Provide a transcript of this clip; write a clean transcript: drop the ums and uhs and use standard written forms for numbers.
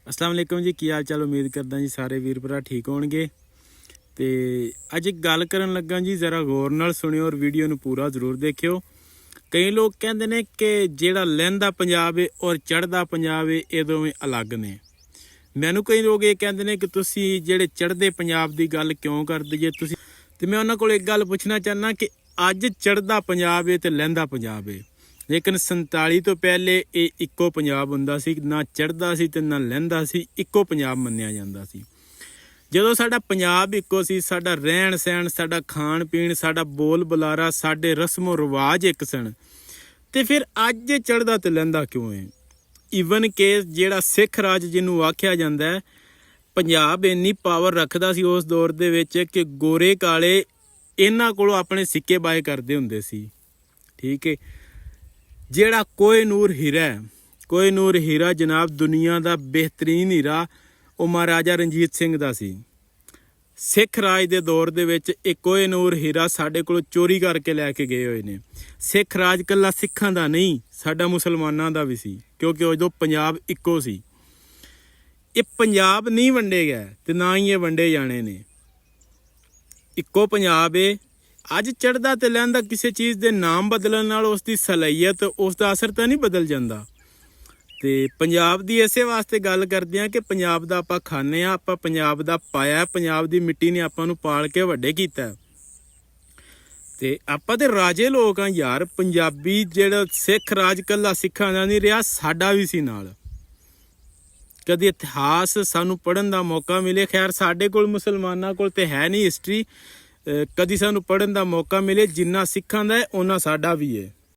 अस्सलाम वालेकुम जी, की हाल चाल। उम्मीद करदा जी सारे वीर भरा ठीक होणगे। ते अज एक गल करन लगा जी, जरा गौर नाल सुनियो और वीडियो नूं पूरा जरूर देखियो। कई लोग कहंदे ने कि जिहड़ा लਹਿੰਦਾ पंजाब है और चढ़दा पंजाब है ये दोवें अलग ने। मैनूं कई लोग ये कहंदे ने कि तुसीं जिहड़े चढ़दे पंजाब दी गल क्यों करदे जे तुसीं, ते मैं उन्हां कोल एक गल पुछना चाहना कि अज चढ़दा पंजाब है ते लਹਿੰਦਾ पंजाब है, लेकिन 47 तो पहले ये इक्को पंजाब हुंदा सी, ना चढ़दा सी ते ना लਹਿੰਦਾ सी, इक्को पंजाब मन्निया जांदा सी। ਜਦੋਂ ਸਾਡਾ ਪੰਜਾਬ ਇੱਕੋ ਸੀ, ਸਾਡਾ ਰਹਿਣ ਸਹਿਣ, ਸਾਡਾ ਖਾਣ ਪੀਣ, ਸਾਡਾ ਬੋਲ ਬੁਲਾਰਾ, ਸਾਡੇ ਰਸਮੋ ਰਿਵਾਜ ਇੱਕ ਸਨ, ਤੇ ਫਿਰ ਅੱਜ ਚੜ੍ਹਦਾ ਤੇ ਲਹਿੰਦਾ ਕਿਉਂ ਹੈ? ਈਵਨ ਕਿ ਜਿਹੜਾ ਸਿੱਖ ਰਾਜ ਜਿਹਨੂੰ ਆਖਿਆ ਜਾਂਦਾ ਹੈ, ਪੰਜਾਬ ਇੰਨੀ ਪਾਵਰ ਰੱਖਦਾ ਸੀ ਉਸ ਦੌਰ ਦੇ ਵਿੱਚ ਕਿ ਗੋਰੇ ਕਾਲੇ ਇਹਨਾਂ ਕੋਲੋਂ ਆਪਣੇ ਸਿੱਕੇ ਬਾਏ ਕਰਦੇ ਹੁੰਦੇ ਸੀ। ਠੀਕ ਹੈ। ਜਿਹੜਾ ਕੋਹਿਨੂਰ ਹੀਰਾ ਜਨਾਬ ਦੁਨੀਆ ਦਾ ਬਿਹਤਰੀਨ ਹੀਰਾ ਉਹ ਮਹਾਰਾਜਾ ਰਣਜੀਤ ਸਿੰਘ ਦਾ ਸੀ। ਸਿੱਖ ਰਾਜ ਦੇ ਦੌਰ ਦੇ ਵਿੱਚ ਇਹ ਕੋਹਿਨੂਰ ਹੀਰਾ ਸਾਡੇ ਕੋਲੋਂ ਚੋਰੀ ਕਰਕੇ ਲੈ ਕੇ ਗਏ ਹੋਏ ਨੇ। ਸਿੱਖ ਰਾਜ ਇਕੱਲਾ ਸਿੱਖਾਂ ਦਾ ਨਹੀਂ, ਸਾਡਾ ਮੁਸਲਮਾਨਾਂ ਦਾ ਵੀ ਸੀ, ਕਿਉਂਕਿ ਉਦੋਂ ਪੰਜਾਬ ਇੱਕੋ ਸੀ। ਇਹ ਪੰਜਾਬ ਨਹੀਂ ਵੰਡੇ ਗਏ ਤੇ ਨਾ ਹੀ ਇਹ ਵੰਡੇ ਜਾਣੇ ਨੇ, ਇੱਕੋ ਪੰਜਾਬ ਏ। ਅੱਜ ਚੜ੍ਹਦਾ ਤੇ ਲਹਿੰਦਾ ਕਿਸੇ ਚੀਜ਼ ਦੇ ਨਾਮ ਬਦਲਣ ਨਾਲ ਉਸ ਦੀ ਸਲਾਹੀਅਤ, ਉਸ ਦਾ ਅਸਰ ਤਾਂ ਨਹੀਂ ਬਦਲ ਜਾਂਦਾ। ਤੇ ਪੰਜਾਬ ਦੀ ਇਸੇ ਵਾਸਤੇ ਗੱਲ ਕਰਦੇ ਹਾਂ ਕਿ ਪੰਜਾਬ ਦਾ ਆਪਾਂ ਖਾਂਦੇ ਹਾਂ, ਆਪਾਂ ਪੰਜਾਬ ਦਾ ਪਾਇਆ, ਪੰਜਾਬ ਦੀ ਮਿੱਟੀ ਨੇ ਆਪਾਂ ਨੂੰ ਪਾਲ ਕੇ ਵੱਡੇ ਕੀਤਾ। ਤੇ ਆਪਾਂ ਤੇ ਰਾਜੇ ਲੋਕ ਆ ਯਾਰ। ਪੰਜਾਬੀ ਜਿਹੜਾ ਸਿੱਖ ਰਾਜ ਇਕੱਲਾ ਸਿੱਖਾਂ ਦਾ ਨਹੀਂ ਰਿਹਾ, ਸਾਡਾ ਵੀ ਸੀ ਨਾਲ। ਕਦੇ ਇਤਿਹਾਸ ਸਾਨੂੰ ਪੜ੍ਹਨ ਦਾ ਮੌਕਾ ਮਿਲੇ, ਖੈਰ ਸਾਡੇ ਕੋਲ ਮੁਸਲਮਾਨਾਂ ਕੋਲ ਤੇ ਹੈ ਨਹੀਂ ਹਿਸਟਰੀ, ਕਦੀ ਸਾਨੂੰ ਪੜ੍ਹਨ ਦਾ ਮੌਕਾ ਮਿਲੇ, ਜਿੰਨਾ ਸਿੱਖਾਂ ਦਾ ਹੈ ਓਨਾ ਸਾਡਾ ਵੀ ਹੈ।